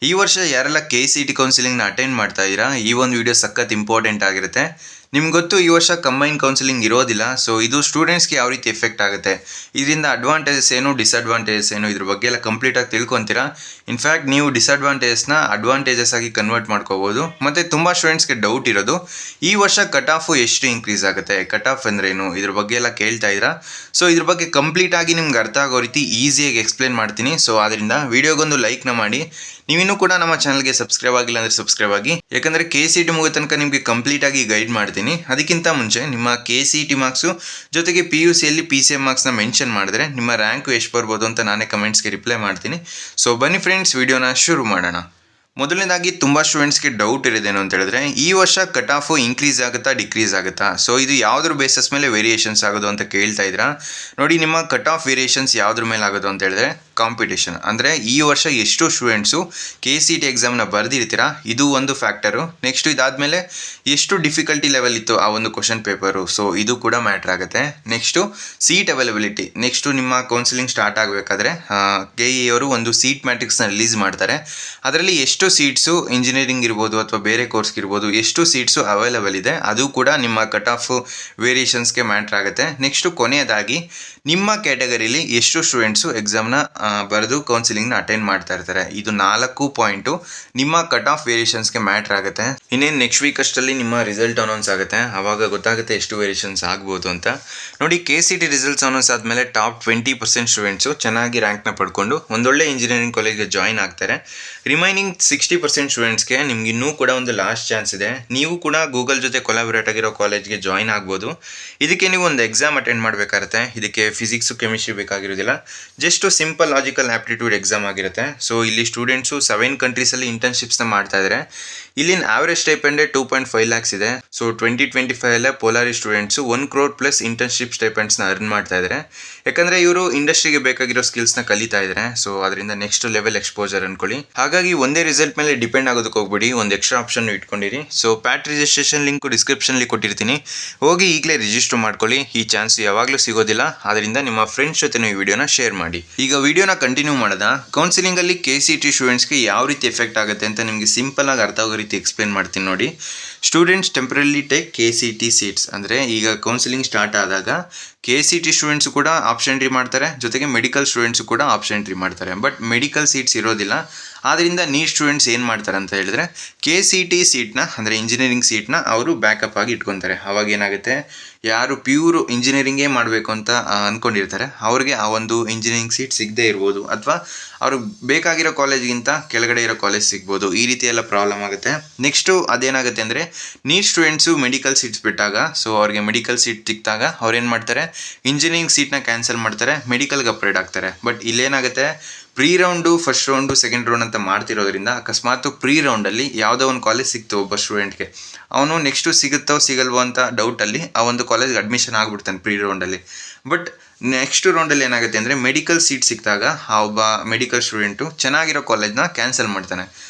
ಈ ವರ್ಷ ಯಾರೆಲ್ಲ KCET ಕೌನ್ಸಿಲಿಂಗ್ನ ಅಟೆಂಡ್ ಮಾಡ್ತಾ ಇದ್ದೀರಾ, ಈ ಒಂದು ವಿಡಿಯೋ ಸಖತ್ ಇಂಪಾರ್ಟೆಂಟ್ ಆಗಿರುತ್ತೆ. ನಿಮ್ಗೆ ಗೊತ್ತು ಈ ವರ್ಷ ಕಂಬೈನ್ ಕೌನ್ಸಿಲಿಂಗ್ ಇರೋದಿಲ್ಲ. ಸೊ ಇದು ಸ್ಟೂಡೆಂಟ್ಸ್ಗೆ ಯಾವ ರೀತಿ ಎಫೆಕ್ಟ್ ಆಗುತ್ತೆ, ಇದರಿಂದ ಅಡ್ವಾಂಟೇಜಸ್ ಏನು, ಡಿಸ್ಅಡ್ವಾಂಟೇಜಸ್ ಏನು, ಇದ್ರ ಬಗ್ಗೆ ಎಲ್ಲ ಕಂಪ್ಲೀಟಾಗಿ ತಿಳ್ಕೊತೀರಾ. ಇನ್ಫ್ಯಾಕ್ಟ್ ನೀವು ಡಿಸ್ಅಡ್ವಾಂಟೇಜಸ್ನ ಅಡ್ವಾಂಟೇಜಸ್ ಆಗಿ ಕನ್ವರ್ಟ್ ಮಾಡ್ಕೋಬೋದು. ಮತ್ತು ತುಂಬ ಸ್ಟೂಡೆಂಟ್ಸ್ಗೆ ಡೌಟ್ ಇರೋದು, ಈ ವರ್ಷ ಕಟ್ ಆಫು ಎಷ್ಟು ಇನ್ಕ್ರೀಸ್ ಆಗುತ್ತೆ, ಕಟ್ ಆಫ್ ಅಂದ್ರೇನು, ಇದ್ರ ಬಗ್ಗೆ ಎಲ್ಲ ಕೇಳ್ತಾ ಇದ್ದೀರಾ. ಸೊ ಇದ್ರ ಬಗ್ಗೆ ಕಂಪ್ಲೀಟಾಗಿ ನಿಮ್ಗೆ ಅರ್ಥ ಆಗೋ ರೀತಿ ಈಸಿಯಾಗಿ ಎಕ್ಸ್ಪ್ಲೇನ್ ಮಾಡ್ತೀನಿ. ಸೊ ಅದರಿಂದ ವಿಡಿಯೋಗೊಂದು ಲೈಕ್ನ ಮಾಡಿ. ನೀವಿನ್ನೂ ಕೂಡ ನಮ್ಮ ಚಾನಲ್ಗೆ ಸಬ್ಸ್ಕ್ರೈಬ್ ಆಗಿಲ್ಲ ಅಂದರೆ ಸಬ್ಸ್ಕ್ರೈಬ್ ಆಗಿ, ಯಾಕಂದರೆ KCET ಮುಗಿದ ತನಕ ನಿಮಗೆ ಕಂಪ್ಲೀಟಾಗಿ ಗೈಡ್ ಮಾಡ್ತೀನಿ. ಅದಕ್ಕಿಂತ ಮುಂಚೆ ನಿಮ್ಮ KCET ಮಾರ್ಕ್ಸು ಜೊತೆಗೆ PUCಯಲ್ಲಿ PCM ಮಾರ್ಕ್ಸ್ನ ಮೆನ್ಷನ್ ಮಾಡಿದ್ರೆ ನಿಮ್ಮ ರ್ಯಾಂಕು ಎಷ್ಟು ಬರ್ಬೋದು ಅಂತ ನಾನೇ ಕಮೆಂಟ್ಸ್ಗೆ ರಿಪ್ಲೈ ಮಾಡ್ತೀನಿ. ಸೊ ಬನ್ನಿ ಫ್ರೆಂಡ್ಸ್, ವಿಡಿಯೋನ ಶುರು ಮಾಡೋಣ. ಮೊದಲನೇದಾಗಿ ತುಂಬ ಸ್ಟೂಡೆಂಟ್ಸ್ಗೆ ಡೌಟ್ ಇರೋದೇನು ಅಂತ ಹೇಳಿದ್ರೆ, ಈ ವರ್ಷ ಕಟ್ ಆಫು ಇನ್ಕ್ರೀಸ್ ಆಗುತ್ತಾ ಡಿಕ್ರೀಸ್ ಆಗುತ್ತಾ, ಸೊ ಇದು ಯಾವುದ್ರ ಬೇಸಸ್ ಮೇಲೆ ವೇರಿಯೇಷನ್ಸ್ ಆಗೋದು ಅಂತ ಕೇಳ್ತಾ ಇದ್ದೀರಾ. ನೋಡಿ, ನಿಮ್ಮ ಕಟ್ ಆಫ್ ವೇರಿಯೇಷನ್ಸ್ ಯಾವುದ್ರ ಮೇಲೆ ಆಗೋದು ಅಂತ ಹೇಳಿದ್ರೆ ಕಾಂಪಿಟೇಷನ್. ಅಂದರೆ ಈ ವರ್ಷ ಎಷ್ಟು ಸ್ಟೂಡೆಂಟ್ಸು KCET ಎಕ್ಸಾಮ್ನ ಬರೆದಿರ್ತೀರಾ, ಇದು ಒಂದು ಫ್ಯಾಕ್ಟರು. ನೆಕ್ಸ್ಟು ಇದಾದಮೇಲೆ ಎಷ್ಟು ಡಿಫಿಕಲ್ಟಿ ಲೆವೆಲ್ ಇತ್ತು ಆ ಒಂದು ಕ್ವಶನ್ ಪೇಪರು, ಸೊ ಇದು ಕೂಡ ಮ್ಯಾಟ್ರ್ ಆಗುತ್ತೆ. Next seat availability. ನೆಕ್ಸ್ಟು ನಿಮ್ಮ ಕೌನ್ಸಿಲಿಂಗ್ ಸ್ಟಾರ್ಟ್ ಆಗಬೇಕಾದ್ರೆ KE ಅವರು ಒಂದು ಸೀಟ್ ಮ್ಯಾಟ್ರಿಕ್ಸ್ನ ರಿಲೀಸ್ ಮಾಡ್ತಾರೆ. ಅದರಲ್ಲಿ ಎಷ್ಟು ಸೀಟ್ಸು ಇಂಜಿನಿಯರಿಂಗ್ ಇರ್ಬೋದು ಅಥವಾ ಬೇರೆ ಕೋರ್ಸ್ಗೆ ಇರ್ಬೋದು, ಎಷ್ಟು ಸೀಟ್ಸು ಅವೈಲಬಲ್ ಇದೆ, ಅದು ಕೂಡ ನಿಮ್ಮ ಕಟ್ ಆಫ್ ವೇರಿಯೇಷನ್ಸ್ಗೆ ಮ್ಯಾಟ್ರ್ ಆಗುತ್ತೆ. ನೆಕ್ಸ್ಟು ಕೊನೆಯದಾಗಿ ನಿಮ್ಮ ಕ್ಯಾಟಗರಿಲಿ ಎಷ್ಟು ಸ್ಟೂಡೆಂಟ್ಸು ಎಕ್ಸಾಮ್ನ ಬರೆದು ಕೌನ್ಸಿಲಿಂಗ್ನ ಅಟೆಂಡ್ ಮಾಡ್ತಾ ಇರ್ತಾರೆ, ಇದು 4 ಪಾಯಿಂಟು ನಿಮ್ಮ ಕಟ್ ಆಫ್ ವೇರಿಯೇಷನ್ಸ್ಗೆ ಮ್ಯಾಟ್ರ್ ಆಗುತ್ತೆ. ಇನ್ನೇನು ನೆಕ್ಸ್ಟ್ ವೀಕ್ ಅಷ್ಟರಲ್ಲಿ ನಿಮ್ಮ ರಿಸಲ್ಟ್ ಅನೌನ್ಸ್ ಆಗುತ್ತೆ, ಆವಾಗ ಗೊತ್ತಾಗುತ್ತೆ ಎಷ್ಟು ವೇರಿಯೇಷನ್ಸ್ ಆಗ್ಬೋದು ಅಂತ. ನೋಡಿ, KCET ರಿಸಲ್ಟ್ಸ್ ಅನೌನ್ಸ್ ಆದಮೇಲೆ ಟಾಪ್ 20% ಸ್ಟೂಡೆಂಟ್ಸು ಚೆನ್ನಾಗಿ ರ್ಯಾಂಕ್ನ ಪಡ್ಕೊಂಡು ಒಂದೊಳ್ಳೆ ಇಂಜಿನಿಯರಿಂಗ್ ಕಾಲೇಜ್ಗೆ ಜಾಯ್ನ್ ಆಗ್ತಾರೆ. ರಿಮೈನಿಂಗ್ 60% ಸ್ಟೂಡೆಂಟ್ಸ್ಗೆ ನಿಮ್ಗೆ ಇನ್ನೂ ಕೂಡ ಒಂದು ಲಾಸ್ಟ್ ಚಾನ್ಸ್ ಇದೆ. ನೀವು ಕೂಡ ಗೂಗಲ್ ಜೊತೆ ಕೊಲಾಬರೇಟ್ ಆಗಿರೋ ಕಾಲೇಜ್ಗೆ ಜಾಯ್ನ್ ಆಗ್ಬೋದು. ಇದಕ್ಕೆ ನೀವು ಒಂದು ಎಕ್ಸಾಮ್ ಅಟೆಂಡ್ ಮಾಡಬೇಕಾಗುತ್ತೆ. ಇದಕ್ಕೆ ಫಿಸಿಕ್ಸು ಕೆಮಿಸ್ಟ್ರಿ ಬೇಕಾಗಿರೋದಿಲ್ಲ, just simple logical aptitude exam ಆಗಿರುತ್ತೆ. ಸೊ ಇಲ್ಲಿ ಸ್ಟೂಡೆಂಟ್ಸು 7 ಕಂಟ್ರೀಸಲ್ಲಿ ಇಂಟರ್ನ್ಶಿಪ್ಸ್ನ ಮಾಡ್ತಾ ಇದ್ದಾರೆ. ಇಲ್ಲಿನ ಆವ್ರೇಜ್ ಸ್ಟೈಪೆಂಡೇ 2.5 ಲ್ಯಾಕ್ಸ್ ಇದೆ. ಸೊ 2025 ಪೋಲಾರಿ ಸ್ಟೂಡೆಂಟ್ಸು 1 crore ಪ್ಲಸ್ ಇಂಟರ್ನ್ಶಿಪ್ ಸ್ಟೈಪೆಂಡ್ಸ್ನ ಅರ್ನ್ ಮಾಡ್ತಾ ಇದ್ದಾರೆ. ಯಾಕಂದರೆ ಇವರು ಇಂಡಸ್ಟ್ರಿಗೆ ಬೇಕಾಗಿರೋ ಸ್ಕಿಲ್ಸ್ನ ಕಲಿತಾ ಇದ್ದಾರೆ. ಸೊ ಅದರಿಂದ ನೆಕ್ಸ್ಟ್ ಲೆವೆಲ್ ಎಕ್ಸ್ಪೋಜರ್ ಅನ್ಕೊಳ್ಳಿ. ಹಾಗಾಗಿ ಒಂದೇ ರಿಸಲ್ಟ್ ಮೇಲೆ ಡಿಪೆಂಡ್ ಆಗೋದಕ್ಕೆ ಹೋಗ್ಬಿಡಿ, ಒಂದು ಎಕ್ಸ್ಟ್ರಾ ಆಪ್ಷನ್ ಇಟ್ಕೊಂಡಿರಿ. ಸೊ ಪ್ಯಾಟ್ ರಿಜಿಸ್ಟ್ರೇಷನ್ ಲಿಂಕು ಡಿಸ್ಕ್ರಿಪ್ಷನ್ಲಿ ಕೊಟ್ಟಿರ್ತೀನಿ, ಹೋಗಿ ಈಗಲೇ ರಿಜಿಸ್ಟರ್ ಮಾಡ್ಕೊಳ್ಳಿ. ಈ ಚಾನ್ಸ್ ಯಾವಾಗಲೂ ಸಿಗೋದಿಲ್ಲ, ಆದ್ದರಿಂದ ನಿಮ್ಮ ಫ್ರೆಂಡ್ಸ್ ಜೊತೆ ಈ ವಿಡಿಯೋನ ಶೇರ್ ಮಾಡಿ. ಈಗ ವಿಡಿಯೋನ ಕಂಟಿನ್ಯೂ ಮಾಡೋದ. ಕೌನ್ಸಿಲಿಂಗಲ್ಲಿ KCET ಸ್ಟೂಡೆಂಟ್ಸ್ಗೆ ಯಾವ ರೀತಿ ಎಫೆಕ್ಟ್ ಆಗುತ್ತೆ ಅಂತ ನಿಮಗೆ ಸಿಂಪಲ್ ಆಗಿ ಅರ್ಥ ಆಗೋ ರೀತಿ ಎಕ್ಸ್ಪ್ಲೇನ್ ಮಾಡ್ತೀನಿ ನೋಡಿ. Students ಟೆಂಪ್ರರಿಲಿ take KCET seats. ಅಂದರೆ ಈಗ ಕೌನ್ಸಿಲಿಂಗ್ ಸ್ಟಾರ್ಟ್ ಆದಾಗ KCET ಸ್ಟೂಡೆಂಟ್ಸು ಕೂಡ ಆಪ್ಷನ್ ಎಂಟ್ರಿ ಮಾಡ್ತಾರೆ, ಜೊತೆಗೆ ಮೆಡಿಕಲ್ ಸ್ಟೂಡೆಂಟ್ಸು ಕೂಡ ಆಪ್ಷನ್ ಎಂಟ್ರಿ ಮಾಡ್ತಾರೆ. ಬಟ್ ಮೆಡಿಕಲ್ ಸೀಟ್ಸ್ ಇರೋದಿಲ್ಲ. ಆದ್ದರಿಂದ ನೀಟ್ ಸ್ಟೂಡೆಂಟ್ಸ್ ಏನು ಮಾಡ್ತಾರೆ ಅಂತ ಹೇಳಿದ್ರೆ, KCET ಸೀಟ್ನ ಅಂದರೆ ಇಂಜಿನಿಯರಿಂಗ್ ಸೀಟ್ನ ಅವರು ಬ್ಯಾಕಪ್ ಆಗಿ ಇಟ್ಕೊತಾರೆ. ಅವಾಗ ಏನಾಗುತ್ತೆ, ಯಾರು ಪ್ಯೂರ್ ಇಂಜಿನಿಯರಿಂಗೇ ಮಾಡಬೇಕು ಅಂತ ಅಂದ್ಕೊಂಡಿರ್ತಾರೆ ಅವ್ರಿಗೆ ಆ ಒಂದು ಇಂಜಿನಿಯರಿಂಗ್ ಸೀಟ್ ಸಿಗದೇ ಇರ್ಬೋದು, ಅಥವಾ ಅವ್ರಿಗೆ ಬೇಕಾಗಿರೋ ಕಾಲೇಜ್ಗಿಂತ ಕೆಳಗಡೆ ಇರೋ ಕಾಲೇಜ್ ಸಿಗ್ಬೋದು. ಈ ರೀತಿ ಎಲ್ಲ ಪ್ರಾಬ್ಲಮ್ ಆಗುತ್ತೆ. ನೆಕ್ಸ್ಟು ಅದೇನಾಗುತ್ತೆ ಅಂದರೆ, ನೀಟ್ ಸ್ಟೂಡೆಂಟ್ಸು ಮೆಡಿಕಲ್ ಸೀಟ್ಸ್ ಬಿಟ್ಟಾಗ, ಸೊ ಅವ್ರಿಗೆ ಮೆಡಿಕಲ್ ಸೀಟ್ ಸಿಕ್ತಾಗ ಅವ್ರು ಏನು ಮಾಡ್ತಾರೆ, ಇಂಜಿನಿಯರಿಂಗ್ ಸೀಟ್ನ ಕ್ಯಾನ್ಸಲ್ ಮಾಡ್ತಾರೆ, ಮೆಡಿಕಲ್ಗೆ ಅಪ್ಗ್ರೇಡ್ ಆಗ್ತಾರೆ. ಬಟ್ ಇಲ್ಲೇನಾಗುತ್ತೆ, pre round, first round, second round ಅಂತ ಮಾಡ್ತಿರೋದ್ರಿಂದ ಅಕಸ್ಮಾತ್ ಪ್ರೀ ರೌಂಡಲ್ಲಿ ಯಾವುದೋ ಒಂದು ಕಾಲೇಜ್ ಸಿಕ್ತು ಒಬ್ಬ ಸ್ಟೂಡೆಂಟ್ಗೆ, ಅವನು ನೆಕ್ಸ್ಟು ಸಿಗುತ್ತೋ ಸಿಗಲ್ವೋ ಅಂತ ಡೌಟಲ್ಲಿ ಆ ಒಂದು ಕಾಲೇಜ್ಗೆ ಅಡ್ಮಿಷನ್ ಆಗಿಬಿಡ್ತಾನೆ ಪ್ರೀ ರೌಂಡಲ್ಲಿ. ಬಟ್ ನೆಕ್ಸ್ಟ್ ರೌಂಡಲ್ಲಿ ಏನಾಗುತ್ತೆ ಅಂದರೆ, ಮೆಡಿಕಲ್ ಸೀಟ್ ಸಿಕ್ಕಿದಾಗ ಆ ಒಬ್ಬ ಮೆಡಿಕಲ್ ಸ್ಟೂಡೆಂಟು ಚೆನ್ನಾಗಿರೋ ಕಾಲೇಜ್ನ ಕ್ಯಾನ್ಸಲ್ ಮಾಡ್ತಾನೆ.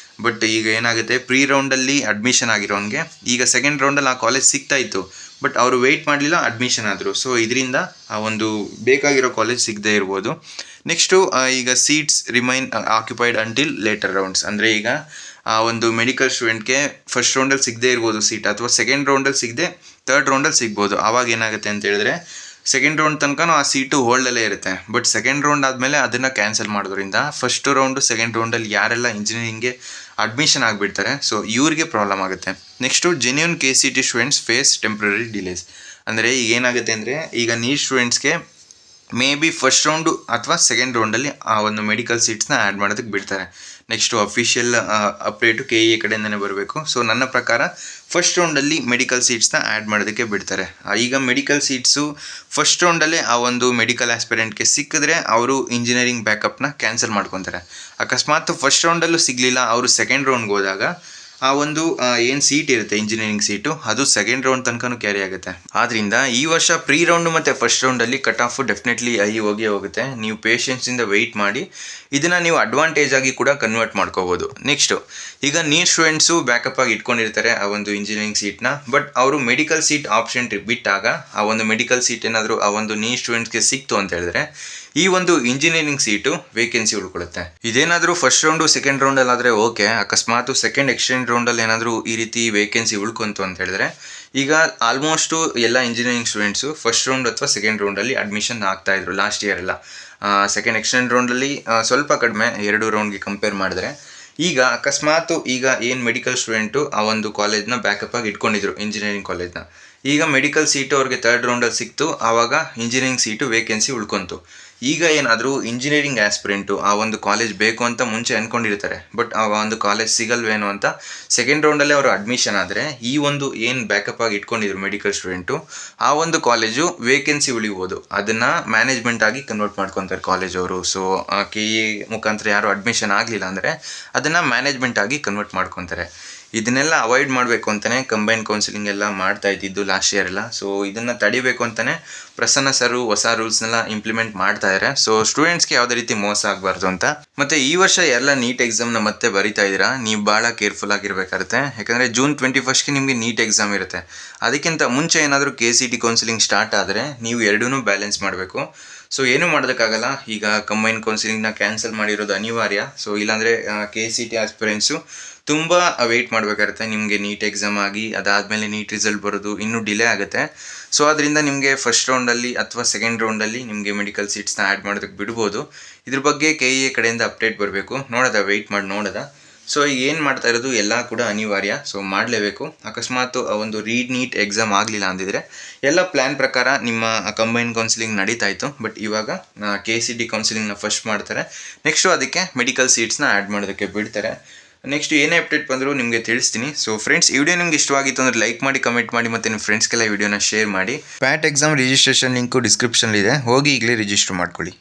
ಬಟ್ ಈಗ ಏನಾಗುತ್ತೆ, ಪ್ರೀ ರೌಂಡಲ್ಲಿ ಅಡ್ಮಿಷನ್ ಆಗಿರೋನಿಗೆ ಈಗ ಸೆಕೆಂಡ್ ರೌಂಡಲ್ಲಿ ಆ ಕಾಲೇಜ್ ಸಿಗ್ತಾ ಇತ್ತು, ಬಟ್ ಅವರು ವೆಯ್ಟ್ ಮಾಡಲಿಲ್ಲ, ಅಡ್ಮಿಷನ್ ಆದರು. ಸೊ ಇದರಿಂದ ಆ ಒಂದು ಬೇಕಾಗಿರೋ ಕಾಲೇಜ್ ಸಿಗದೇ ಇರ್ಬೋದು. ನೆಕ್ಸ್ಟು ಈಗ seats remain occupied until later rounds. ಅಂದರೆ ಈಗ ಆ ಒಂದು ಮೆಡಿಕಲ್ ಸ್ಟೂಡೆಂಟ್ಗೆ ಫಸ್ಟ್ ರೌಂಡಲ್ಲಿ ಸಿಗದೇ ಇರ್ಬೋದು ಸೀಟ್, ಅಥವಾ ಸೆಕೆಂಡ್ ರೌಂಡಲ್ಲಿ ಸಿಗದೆ ಥರ್ಡ್ ರೌಂಡಲ್ಲಿ ಸಿಗ್ಬೋದು. ಆವಾಗ ಏನಾಗುತ್ತೆ ಅಂತ ಹೇಳಿದ್ರೆ, ಸೆಕೆಂಡ್ ರೌಂಡ್ ತನಕ ಆ ಸೀಟು ಹೋಲ್ಡಲ್ಲೇ ಇರುತ್ತೆ. ಬಟ್ ಸೆಕೆಂಡ್ ರೌಂಡ್ ಆದಮೇಲೆ ಅದನ್ನು ಕ್ಯಾನ್ಸಲ್ ಮಾಡೋದ್ರಿಂದ ಫಸ್ಟ್ ರೌಂಡು ಸೆಕೆಂಡ್ ರೌಂಡಲ್ಲಿ ಯಾರೆಲ್ಲ ಇಂಜಿನಿಯರಿಂಗ್ಗೆ ಅಡ್ಮಿಷನ್ ಆಗಿಬಿಡ್ತಾರೆ, ಸೊ ಇವ್ರಿಗೆ ಪ್ರಾಬ್ಲಮ್ ಆಗುತ್ತೆ. Next genuine KCET students face temporary delays. ಅಂದರೆ ಈಗ ಏನಾಗುತ್ತೆ ಅಂದರೆ, ಈಗ ನೀಟ್ ಸ್ಟೂಡೆಂಟ್ಸ್ಗೆ ಮೇ ಬಿ ಫಸ್ಟ್ ರೌಂಡು ಅಥವಾ ಸೆಕೆಂಡ್ ರೌಂಡಲ್ಲಿ ಆ ಒಂದು ಮೆಡಿಕಲ್ ಸೀಟ್ಸ್ನ ಆ್ಯಡ್ ಮಾಡೋದಕ್ಕೆ ಬಿಡ್ತಾರೆ. ನೆಕ್ಸ್ಟು ಅಫಿಷಿಯಲ್ ಅಪ್ಡೇಟು KE ಕಡೆಯಿಂದನೇ ಬರಬೇಕು. ಸೊ ನನ್ನ ಪ್ರಕಾರ ಫಸ್ಟ್ ರೌಂಡಲ್ಲಿ ಮೆಡಿಕಲ್ ಸೀಟ್ಸ್ನ ಆ್ಯಡ್ ಮಾಡೋದಕ್ಕೆ ಬಿಡ್ತಾರೆ. ಈಗ ಮೆಡಿಕಲ್ ಸೀಟ್ಸು ಫಸ್ಟ್ ರೌಂಡಲ್ಲೇ ಆ ಒಂದು ಮೆಡಿಕಲ್ ಆಸ್ಪಿರೆಂಟ್ಗೆ ಸಿಕ್ಕಿದ್ರೆ ಅವರು ಇಂಜಿನಿಯರಿಂಗ್ ಬ್ಯಾಕಪ್ನ ಕ್ಯಾನ್ಸಲ್ ಮಾಡ್ಕೊತಾರೆ. ಅಕಸ್ಮಾತ್ ಫಸ್ಟ್ ರೌಂಡಲ್ಲೂ ಸಿಗಲಿಲ್ಲ, ಅವರು ಸೆಕೆಂಡ್ ರೌಂಡ್ಗೆ ಹೋದಾಗ ಆ ಒಂದು ಏನು ಸೀಟ್ ಇರುತ್ತೆ ಇಂಜಿನಿಯರಿಂಗ್ ಸೀಟು, ಅದು ಸೆಕೆಂಡ್ ರೌಂಡ್ ತನಕ ಕ್ಯಾರಿ ಆಗುತ್ತೆ. ಆದ್ದರಿಂದ ಈ ವರ್ಷ ಪ್ರೀ ರೌಂಡು ಮತ್ತು ಫಸ್ಟ್ ರೌಂಡಲ್ಲಿ ಕಟ್ ಆಫು ಡೆಫಿನೆಟ್ಲಿ ಹೋಗೇ ಹೋಗುತ್ತೆ. ನೀವು ಪೇಷನ್ಸಿಂದ ವೆಯ್ಟ್ ಮಾಡಿ, ಇದನ್ನು ನೀವು ಅಡ್ವಾಂಟೇಜ್ ಆಗಿ ಕೂಡ ಕನ್ವರ್ಟ್ ಮಾಡ್ಕೋಬೋದು. ನೆಕ್ಸ್ಟು ಈಗ ನೀಟ್ ಸ್ಟೂಡೆಂಟ್ಸು ಬ್ಯಾಕಪ್ ಆಗಿ ಇಟ್ಕೊಂಡಿರ್ತಾರೆ ಆ ಒಂದು ಇಂಜಿನಿಯರಿಂಗ್ ಸೀಟ್ನ. ಬಟ್ ಅವರು ಮೆಡಿಕಲ್ ಸೀಟ್ ಆಪ್ಷನ್ ಬಿಟ್ಟಾಗ ಆ ಒಂದು ಮೆಡಿಕಲ್ ಸೀಟ್ ಏನಾದರೂ ಆ ಒಂದು ನೀಟ್ ಸ್ಟೂಡೆಂಟ್ಸ್ಗೆ ಸಿಕ್ತು ಅಂತ ಹೇಳಿದ್ರೆ, ಈ ಒಂದು ಇಂಜಿನಿಯರಿಂಗ್ ಸೀಟು ವೇಕೆನ್ಸಿ ಉಳ್ಕೊಳ್ಳುತ್ತೆ. ಇದೇನಾದರೂ ಫಸ್ಟ್ ರೌಂಡು ಸೆಕೆಂಡ್ ರೌಂಡಲ್ಲಿ ಆದರೆ ಓಕೆ, ಅಕಸ್ಮಾತ್ ಸೆಕೆಂಡ್ ಎಕ್ಸ್ಚೇಂಜ್ ರೌಂಡಲ್ಲಿ ಏನಾದರೂ ಈ ರೀತಿ ವೇಕೆನ್ಸಿ ಉಳ್ಕೊಂತು ಅಂತ ಹೇಳಿದ್ರೆ ಈಗ ಆಲ್ಮೋಸ್ಟು ಎಲ್ಲ ಇಂಜಿನಿಯರಿಂಗ್ ಸ್ಟೂಡೆಂಟ್ಸು ಫಸ್ಟ್ ರೌಂಡ್ ಅಥವಾ ಸೆಕೆಂಡ್ ರೌಂಡಲ್ಲಿ ಅಡ್ಮಿಷನ್ ಆಗ್ತಾಯಿದ್ರು ಲಾಸ್ಟ್ ಇಯರ್ ಎಲ್ಲ. ಸೆಕೆಂಡ್ ಎಕ್ಸ್ಚೇಂಜ್ ರೌಂಡಲ್ಲಿ ಸ್ವಲ್ಪ ಕಡಿಮೆ 2 ರೌಂಡ್ಗೆ ಕಂಪೇರ್ ಮಾಡಿದ್ರೆ. ಈಗ ಅಕಸ್ಮಾತ್ ಈಗ ಏನು ಮೆಡಿಕಲ್ ಸ್ಟೂಡೆಂಟು ಆ ಒಂದು ಕಾಲೇಜ್ನ ಬ್ಯಾಕಪ್ ಆಗಿ ಇಟ್ಕೊಂಡಿದ್ರು ಇಂಜಿನಿಯರಿಂಗ್ ಕಾಲೇಜ್ನ, ಈಗ ಮೆಡಿಕಲ್ ಸೀಟು ಅವ್ರಿಗೆ 3rd ರೌಂಡಲ್ಲಿ ಸಿಕ್ತು, ಆವಾಗ ಇಂಜಿನಿಯರಿಂಗ್ ಸೀಟು ವೇಕೆನ್ಸಿ ಉಳ್ಕೊಂತು. ಈಗ ಏನಾದರೂ ಇಂಜಿನಿಯರಿಂಗ್ ಆಸ್ಪಿರೆಂಟು ಆ ಒಂದು ಕಾಲೇಜ್ ಬೇಕು ಅಂತ ಮುಂಚೆ ಅಂದ್ಕೊಂಡಿರ್ತಾರೆ, ಬಟ್ ಆ ಒಂದು ಕಾಲೇಜ್ ಸಿಗಲ್ವೇನೋ ಅಂತ ಸೆಕೆಂಡ್ ರೌಂಡಲ್ಲೇ ಅವರು ಅಡ್ಮಿಷನ್ ಆದರೆ ಈ ಒಂದು ಏನು ಬ್ಯಾಕಪ್ ಆಗಿ ಇಟ್ಕೊಂಡಿದ್ರು ಮೆಡಿಕಲ್ ಸ್ಟೂಡೆಂಟು ಆ ಒಂದು ಕಾಲೇಜು ವೇಕೆನ್ಸಿ ಉಳಿಬೋದು, ಅದನ್ನು ಮ್ಯಾನೇಜ್ಮೆಂಟ್ ಆಗಿ ಕನ್ವರ್ಟ್ ಮಾಡ್ಕೊತಾರೆ ಕಾಲೇಜವರು. ಸೊ KE ಮುಖಾಂತರ ಯಾರು ಅಡ್ಮಿಷನ್ ಆಗಲಿಲ್ಲ ಅಂದರೆ ಅದನ್ನು ಮ್ಯಾನೇಜ್ಮೆಂಟ್ ಆಗಿ ಕನ್ವರ್ಟ್ ಮಾಡ್ಕೊತಾರೆ. ಇದನ್ನೆಲ್ಲ ಅವಾಯ್ಡ್ ಮಾಡಬೇಕು ಅಂತಲೇ ಕಂಬೈನ್ ಕೌನ್ಸಿಲಿಂಗ್ ಎಲ್ಲ ಮಾಡ್ತಾ ಇದ್ದಿದ್ದು ಲಾಸ್ಟ್ ಇಯರ್ ಎಲ್ಲ. ಸೊ ಇದನ್ನು ತಡಿಬೇಕು ಅಂತಲೇ ಪ್ರಸನ್ನ ಸರು ಹೊಸ ರೂಲ್ಸ್ನೆಲ್ಲ ಇಂಪ್ಲಿಮೆಂಟ್ ಮಾಡ್ತಾ ಇದ್ದಾರೆ. ಸೊ ಸ್ಟೂಡೆಂಟ್ಸ್ಗೆ ಯಾವುದೇ ರೀತಿ ಮೋಸ ಆಗಬಾರ್ದು ಅಂತ. ಮತ್ತು ಈ ವರ್ಷ ಎಲ್ಲ ನೀಟ್ ಎಕ್ಸಾಮ್ನ ಮತ್ತೆ ಬರಿತಾ ಇದ್ದೀರಾ, ನೀವು ಭಾಳ ಕೇರ್ಫುಲ್ ಆಗಿರಬೇಕಾಗುತ್ತೆ. ಯಾಕಂದರೆ ಜೂನ್ 21ಗೆ ನಿಮಗೆ ನೀಟ್ ಎಕ್ಸಾಮ್ ಇರುತ್ತೆ. ಅದಕ್ಕಿಂತ ಮುಂಚೆ ಏನಾದರೂ KCET ಕೌನ್ಸಿಲಿಂಗ್ ಸ್ಟಾರ್ಟ್ ಆದರೆ ನೀವು ಎರಡೂ ಬ್ಯಾಲೆನ್ಸ್ ಮಾಡಬೇಕು. ಸೊ ಏನೂ ಮಾಡೋದಕ್ಕಾಗಲ್ಲ, ಈಗ ಕಂಬೈನ್ ಕೌನ್ಸಿಲಿಂಗ್ನ ಕ್ಯಾನ್ಸಲ್ ಮಾಡಿರೋದು ಅನಿವಾರ್ಯ. ಸೊ ಇಲ್ಲಾಂದರೆ KCET ಆಸ್ಪಿರೆಂಟ್ಸು ತುಂಬ ವೆಯ್ಟ್ ಮಾಡಬೇಕಾಗುತ್ತೆ. ನಿಮಗೆ ನೀಟ್ ಎಕ್ಸಾಮ್ ಆಗಿ ಅದಾದಮೇಲೆ ನೀಟ್ ರಿಸಲ್ಟ್ ಬರೋದು ಇನ್ನೂ ಡಿಲೇ ಆಗುತ್ತೆ. ಸೊ ಅದರಿಂದ ನಿಮಗೆ ಫಸ್ಟ್ ರೌಂಡಲ್ಲಿ ಅಥವಾ ಸೆಕೆಂಡ್ ರೌಂಡಲ್ಲಿ ನಿಮಗೆ ಮೆಡಿಕಲ್ ಸೀಟ್ಸ್ನ ಆ್ಯಡ್ ಮಾಡೋದಕ್ಕೆ ಬಿಡ್ಬೋದು. ಇದ್ರ ಬಗ್ಗೆ KEA ಕಡೆಯಿಂದ ಅಪ್ಡೇಟ್ ಬರಬೇಕು, ವೆಯ್ಟ್ ಮಾಡಿ ನೋಡೋದ. ಸೊ ಈಗ ಏನು ಮಾಡ್ತಾ ಇರೋದು ಎಲ್ಲ ಕೂಡ ಅನಿವಾರ್ಯ, ಸೊ ಮಾಡಲೇಬೇಕು. ಅಕಸ್ಮಾತ್ ಒಂದು ನೀಟ್ ಎಕ್ಸಾಮ್ ಆಗಲಿಲ್ಲ ಅಂದಿದ್ರೆ ಎಲ್ಲ ಪ್ಲ್ಯಾನ್ ಪ್ರಕಾರ ನಿಮ್ಮ ಕಂಬೈನ್ ಕೌನ್ಸಿಲಿಂಗ್ ನಡೀತಾ ಇತ್ತು. ಬಟ್ ಇವಾಗ KCET ಕೌನ್ಸಿಲಿಂಗ್ನ ಫಸ್ಟ್ ಮಾಡ್ತಾರೆ, ನೆಕ್ಸ್ಟು ಅದಕ್ಕೆ ಮೆಡಿಕಲ್ ಸೀಟ್ಸ್ನ ಆ್ಯಡ್ ಮಾಡೋದಕ್ಕೆ ಬಿಡ್ತಾರೆ. ನೆಕ್ಸ್ಟ್ ಏನೇ ಅಪ್ಡೇಟ್ ಬಂದರೂ ನಿಮಗೆ ತಿಳಿಸ್ತೀನಿ. ಸೊ ಫ್ರೆಂಡ್ಸ್, ಈ ವಿಡಿಯೋ ನಿಮ್ಗೆ ಇಷ್ಟವಾಗಿತ್ತು ಅಂದರೆ ಲೈಕ್ ಮಾಡಿ, ಕಮೆಂಟ್ ಮಾಡಿ, ಮತ್ತು ನಿಮ್ಮ ಫ್ರೆಂಡ್ಸ್ಗೆಲ್ಲ ವಿಡಿಯೋನ ಶೇರ್ ಮಾಡಿ. ಪ್ಯಾಟ್ ಎಕ್ಸಾಮ್ ರಿಜಿಸ್ಟ್ರೇಷನ್ ಲಿಂಕು ಡಿಸ್ಕ್ರಿಪ್ಷನಲ್ಲಿದೆ, ಹೋಗಿ ಈಗಲೇ ರಿಜಿಸ್ಟರ್ ಮಾಡ್ಕೊಳ್ಳಿ.